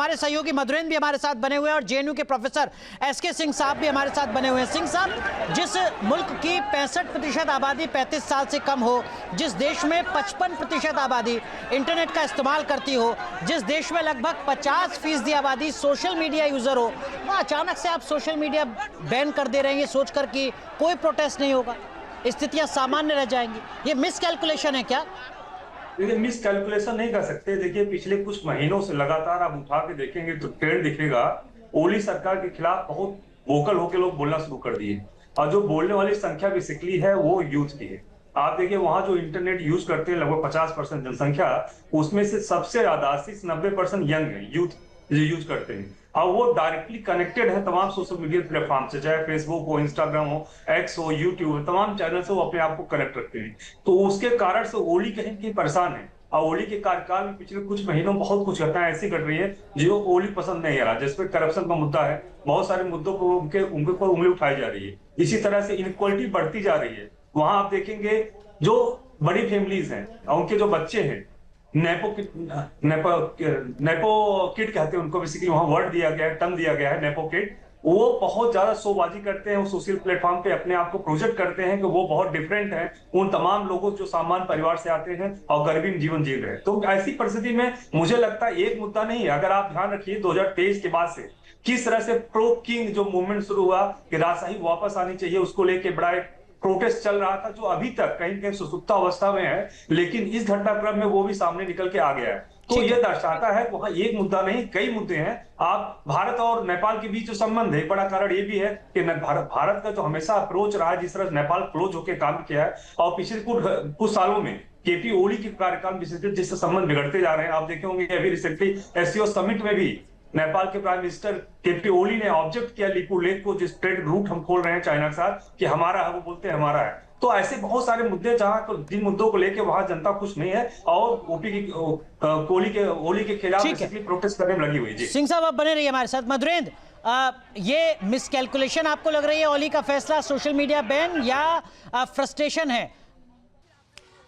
हमारे सहयोगी मधुरेंद्र भी हमारे साथ बने हुए हैं और जेएनयू के प्रोफेसर एसके सिंह साहब भी हमारे साथ बने हुए हैं। सिंह साहब, जिस मुल्क की 65% आबादी 35 साल से कम हो, जिस देश में 55% आबादी इंटरनेट का इस्तेमाल करती हो, जिस देश में लगभग 50% आबादी सोशल मीडिया यूजर हो, वहाँ अचानक से आप सोशल मीडिया बैन कर दे रहे हैं ये सोचकर कि कोई प्रोटेस्ट नहीं होगा, स्थितियां सामान्य रह जाएंगी। ये मिसकैलकुलेशन है क्या? देखिए, मिस कैलकुलेशन नहीं कर सकते। देखिए, पिछले कुछ महीनों से लगातार आप उठा के देखेंगे तो ट्रेंड दिखेगा। ओली सरकार के खिलाफ बहुत वोकल होकर लोग बोलना शुरू कर दिए और जो बोलने वाली संख्या बेसिकली है वो यूथ की है। आप देखिए, वहां जो इंटरनेट यूज करते हैं लगभग 50% जनसंख्या, उसमें से सबसे ज्यादा 80-90% यंग है, यूथ जो यूज करते हैं और वो डायरेक्टली कनेक्टेड है तमाम सोशल मीडिया प्लेटफॉर्म से, चाहे फेसबुक हो, इंस्टाग्राम हो, एक्स हो, यूट्यूब हो, तमाम चैनल से वो अपने आप को कनेक्ट रखते हैं। तो उसके कारण से ओली कहीं की परेशान है और ओली के कार्यकाल में पिछले कुछ महीनों में बहुत कुछ घटनाएं ऐसी घट रही है जो ओली पसंद नहीं आ रहा, जिसपे करप्शन का मुद्दा है, बहुत सारे मुद्दों को उनके ऊपर उंगली उठाई जा रही है। इसी तरह से इनइक्वालिटी बढ़ती जा रही है। वहां आप देखेंगे जो बड़ी फैमिलीज हैं और उनके जो बच्चे हैं, नेपो किड कहते हैं उनको, बेसिकली वहां वर्ड दिया गया है, टर्म दिया गया है नेपो किड। वो बहुत ज्यादा शोबाजी करते हैं, वो सोशल प्लेटफॉर्म पे अपने आप को प्रोजेक्ट करते हैं कि वो बहुत डिफरेंट है उन तमाम लोगों जो सामान्य परिवार से आते हैं और गरीबी में जीवन जी रहे हैं। तो ऐसी परिस्थिति में मुझे लगता है एक मुद्दा नहीं है। अगर आप ध्यान रखिए 2023 के बाद से किस तरह से प्रो किंग जो मूवमेंट शुरू हुआ कि राजशाही वापस आनी चाहिए, उसको लेके बड़ा प्रोटेस्ट चल रहा था जो अभी तक कहीं कहीं सुसुप्त अवस्था में है, लेकिन इस घटनाक्रम में वो भी सामने निकल के आ गया है। तो ये दर्शाता है वहां एक मुद्दा नहीं कई मुद्दे हैं। आप भारत और नेपाल के बीच जो संबंध है, बड़ा कारण ये भी है कि भारत का जो हमेशा अप्रोच रहा है, जिस तरह नेपाल क्लोज होकर काम किया है और पिछले कुछ सालों में केपी ओली के कार्यकाल जिससे संबंध बिगड़ते जा रहे हैं। आप देखे होंगे अभी रिसेंटली एससीओ समिट में भी नेपाल के प्राइम मिनिस्टर केपी ओली ने ऑब्जेक्ट किया लिपू लेक को, जिस ट्रेड रूट हम खोल रहे हैं चाइना के साथ, कि हमारा है, वो बोलते हैं हमारा है। तो ऐसे बहुत सारे मुद्दे जहां जिन मुद्दों को लेके वहां जनता खुश नहीं है और ओली के खिलाफ प्रोटेस्ट करने में लगी हुई। जी सिंह साहब, आप बने रहिए हमारे साथ। मधुरेंद्र, ये मिसकैलकुलेशन आपको लग रही है ओली का फैसला सोशल मीडिया बैन, या फ्रस्ट्रेशन है?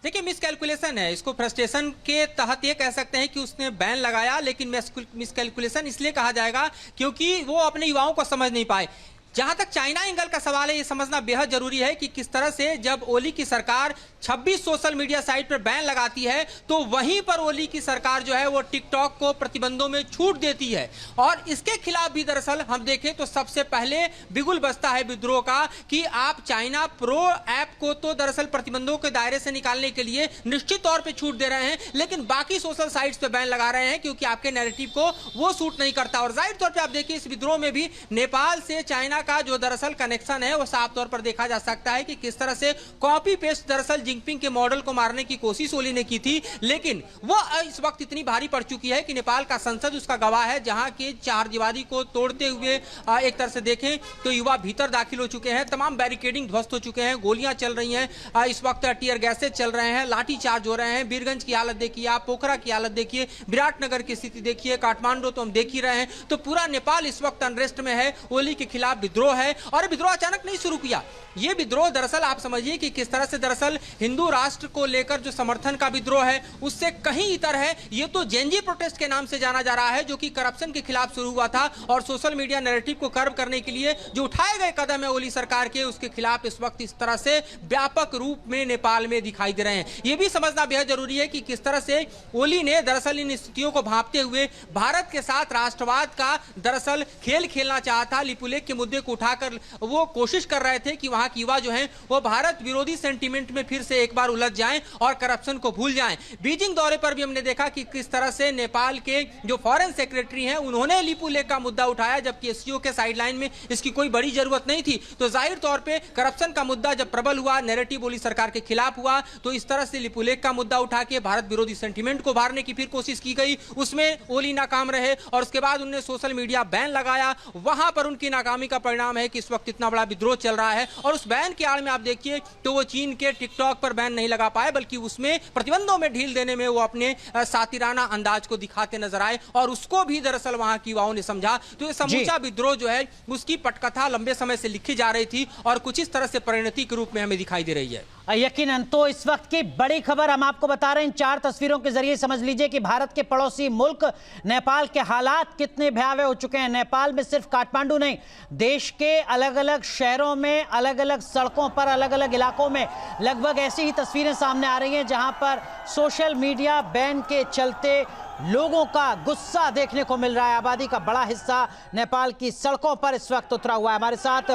देखिए, मिसकैलकुलेशन है। इसको फ्रस्ट्रेशन के तहत ये कह सकते हैं कि उसने बैन लगाया, लेकिन मिसकैलकुलेशन इसलिए कहा जाएगा क्योंकि वो अपने युवाओं को समझ नहीं पाए। जहां तक चाइना एंगल का सवाल है, ये समझना बेहद जरूरी है कि किस तरह से जब ओली की सरकार 26 सोशल मीडिया साइट पर बैन लगाती है तो वहीं पर ओली की सरकार जो है वो टिकटॉक को प्रतिबंधों में छूट देती है। और इसके खिलाफ भी दरअसल हम देखें तो सबसे पहले बिगुल बजता है विद्रोह का कि आप चाइना प्रो ऐप को तो दरअसल प्रतिबंधों के दायरे से निकालने के लिए निश्चित तौर पर छूट दे रहे हैं, लेकिन बाकी सोशल साइट्स पर बैन लगा रहे हैं क्योंकि आपके नैरेटिव को वो सूट नहीं करता। और जाहिर तौर पर आप देखिए, इस विद्रोह में भी नेपाल से चाइना का जो दरअसल कनेक्शन है वो साफ तौर पर देखा जा सकता है कि किस तरह से कॉपी पेस्ट दरअसल जिनपिंग के मॉडल को मारने की कोशिश ओली ने की थी, लेकिन वो इस वक्त इतनी भारी पड़ चुकी है कि नेपाल का संसद उसका गवाह है, जहां के चारदीवारी को तोड़ते हुए एक तरह से देखें तो युवा भीतर दाखिल हो चुके हैं, तमाम बैरिकेडिंग ध्वस्त हो चुके हैं, गोलियां चल रही हैं, इस वक्त टीयर गैसेज चल रहे हैं, लाठी चार्ज हो रहे हैं। वीरगंज की हालत देखिए आप, पोखरा की हालत देखिए, विराटनगर की स्थिति देखिए, काठमांडू तो हम देख ही रहे हैं। तो पूरा नेपाल इस वक्त अनरेस्ट में है। ओली के खिलाफ विद्रोह है और विद्रोह अचानक नहीं शुरू किया। यह विद्रोह दरअसल आप समझिए कि किस तरह से दरअसल हिंदू राष्ट्र को लेकर जो समर्थन का विद्रोह है उससे कहीं इतर है। यह तो जेनजी प्रोटेस्ट के नाम से जाना जा रहा है, जो कि करप्शन के खिलाफ शुरू हुआ था और सोशल मीडिया नैरेटिव को कर्व करने के लिए जो उठाए गए कदम है ओली सरकार के, उसके खिलाफ इस वक्त इस तरह से व्यापक रूप में नेपाल में दिखाई दे रहे हैं। यह भी समझना बेहद जरूरी है कि किस तरह से ओली ने दरअसल इन स्थितियों को भांपते हुए भारत के साथ राष्ट्रवाद का दरअसल खेल खेलना चाहा था। लिपुलेख के मुद्दे को उठाकर वो कोशिश कर रहे थे कि वहां के युवा जो हैं वो भारत विरोधी सेंटीमेंट में फिर से एक बार उलझ जाएं और करप्शन को भूल जाएं। बीजिंग दौरे पर भी हमने देखा कि किस तरह से नेपाल के जो फॉरेन सेक्रेटरी हैं उन्होंने लिपुलेख का मुद्दा उठाया, जबकि एससीओ के साइडलाइन में इसकी कोई बड़ी जरूरत नहीं थी। तो जाहिर तौर पे करप्शन का मुद्दा जब प्रबल हुआ, नैरेटिव ओली सरकार के खिलाफ हुआ, तो इस तरह से लिपुलेख का मुद्दा उठा के भारत विरोधी सेंटीमेंट को उभारने की फिर कोशिश की गई, उसमें ओली नाकाम रहे और उसके बाद उन्होंने सोशल मीडिया बैन लगाया। वहां पर उनकी नाकामी का परिणाम है कि इस वक्त इतना बड़ा विद्रोह चल रहा है। और उस बैन की आड़ में आप देखिए तो वो चीन के टिकटॉक पर बैन नहीं लगा पाए, बल्कि उसमें प्रतिबंधों में ढील देने में वो अपने सातिराना अंदाज को दिखाते नजर आए और उसको भी दरअसल वहां की युवाओं ने समझा। तो ये समूचा विद्रोह जो है उसकी पटकथा लंबे समय से लिखी जा रही थी और कुछ इस तरह से परिणति के रूप में हमें दिखाई दे रही है। यकीनन। तो इस वक्त की बड़ी खबर हम आपको बता रहे हैं, इन 4 तस्वीरों के जरिए समझ लीजिए कि भारत के पड़ोसी मुल्क नेपाल के हालात कितने भयावह हो चुके हैं। नेपाल में सिर्फ काठमांडू नहीं, देश के अलग अलग शहरों में, अलग अलग सड़कों पर, अलग अलग इलाकों में लगभग ऐसी ही तस्वीरें सामने आ रही हैं जहां पर सोशल मीडिया बैन के चलते लोगों का गुस्सा देखने को मिल रहा है। आबादी का बड़ा हिस्सा नेपाल की सड़कों पर इस वक्त उतरा हुआ है। हमारे साथ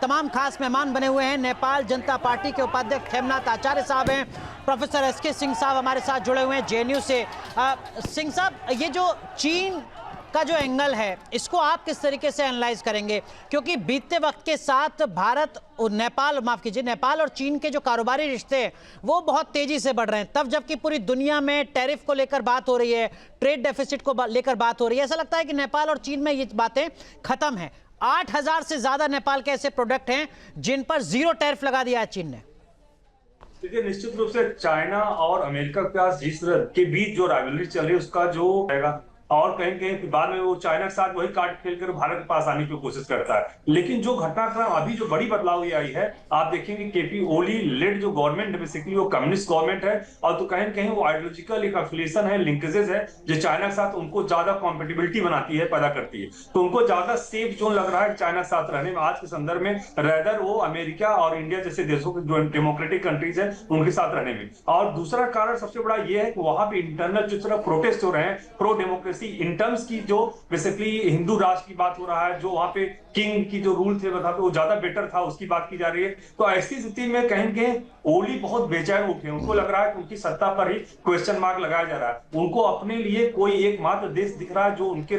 तमाम खास मेहमान बने हुए हैं। नेपाल जनता पार्टी के उपाध्यक्ष खेमनाथ आचार्य साहब हैं, प्रोफेसर एसके सिंह साहब हमारे साथ जुड़े हुए हैं जेएनयू से। सिंह साहब, ये जो चीन का जो एंगल है, इसको आप किस तरीके से एनालाइज करेंगे? क्योंकि बीतते वक्त के साथ भारत और नेपाल और चीन के जो कारोबारी रिश्ते हैं वो बहुत तेजी से बढ़ रहे हैं, तब जबकि पूरी दुनिया में टैरिफ को लेकर बात हो रही है, ट्रेड डेफिसिट को लेकर बात हो रही है। ऐसा लगता है कि नेपाल और चीन में ये बातें खत्म हैं। 8000 से ज्यादा नेपाल के ऐसे प्रोडक्ट हैं जिन पर 0 टैरिफ लगा दिया है चीन ने। देखिए, निश्चित रूप से चाइना और अमेरिका के बीच जो राइवलरी चल रही है उसका जो रहेगा, और कहीं कहीं बाद में वो चाइना के साथ वही कार्ड खेलकर भारत के पास आने की कोशिश करता है। लेकिन जो घटनाक्रम अभी जो बड़ी बदलाव ये आई है, आप देखेंगे केपी ओली लेड जो गवर्नमेंट है बेसिकली वो कम्युनिस्ट गवर्नमेंट है, और तो कहीं कहीं वो आइडियोलॉजिकल एक एफिलिएशन है, लिंकेजेस है जो चाइना के साथ उनको ज्यादा कॉम्पेटिबिलिटी बनाती है, पैदा करती है। तो उनको ज्यादा सेफ जोन लग रहा है चाइना के साथ रहने में आज के संदर्भ में, रेदर वो अमेरिका और इंडिया जैसे देशों के जो डेमोक्रेटिक कंट्रीज है उनके साथ रहने में। और दूसरा कारण सबसे बड़ा ये है कि वहां पे इंटरनल जो तरह प्रोटेस्ट हो रहे हैं प्रो डेमोक्रेसी इन टर्म्स की, जो बेसिकली हिंदू राष्ट्र की बात हो रहा है, जो वहां पे किंग की जो रूल थे वो ज्यादा बेटर था, उसकी बात की जा रही है। तो ऐसी स्थिति में कहीं कहीं ओली बहुत बेचैन उठे, उनको लग रहा है कि उनकी सत्ता पर ही क्वेश्चन मार्क लगाया जा रहा है। उनको अपने लिए कोई एकमात्र देश दिख रहा है जो उनके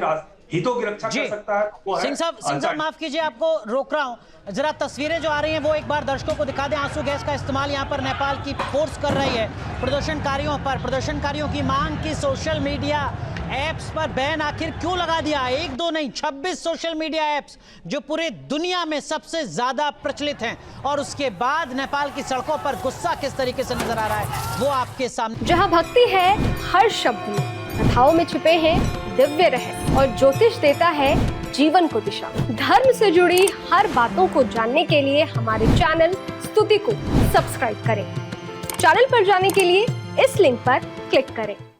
हितों की रक्षा कर सकता है, वो है। सिंह साहब माफ कीजिए, आपको रोक रहा हूं, जरा तस्वीरें जो आ रही हैं वो एक बार दर्शकों को दिखा दें। आंसू गैस का इस्तेमाल यहां पर नेपाल की फोर्स कर रही है प्रदर्शनकारियों पर। प्रदर्शनकारियों की मांग की सोशल मीडिया ऐप्स पर बैन आखिर क्यों लगा दिया? 1 2 नहीं, 26 सोशल मीडिया ऐप्स जो पूरे दुनिया में सबसे ज्यादा प्रचलित हैं, और उसके बाद नेपाल की सड़कों पर गुस्सा किस तरीके से नजर आ रहा है वो आपके सामने। जहां भक्ति है हर शब्द में, कथाओं में छुपे हैं दिव्य रहस्य, और ज्योतिष देता है जीवन को दिशा। धर्म से जुड़ी हर बातों को जानने के लिए हमारे चैनल स्तुति को सब्सक्राइब करें। चैनल पर जाने के लिए इस लिंक पर क्लिक करें।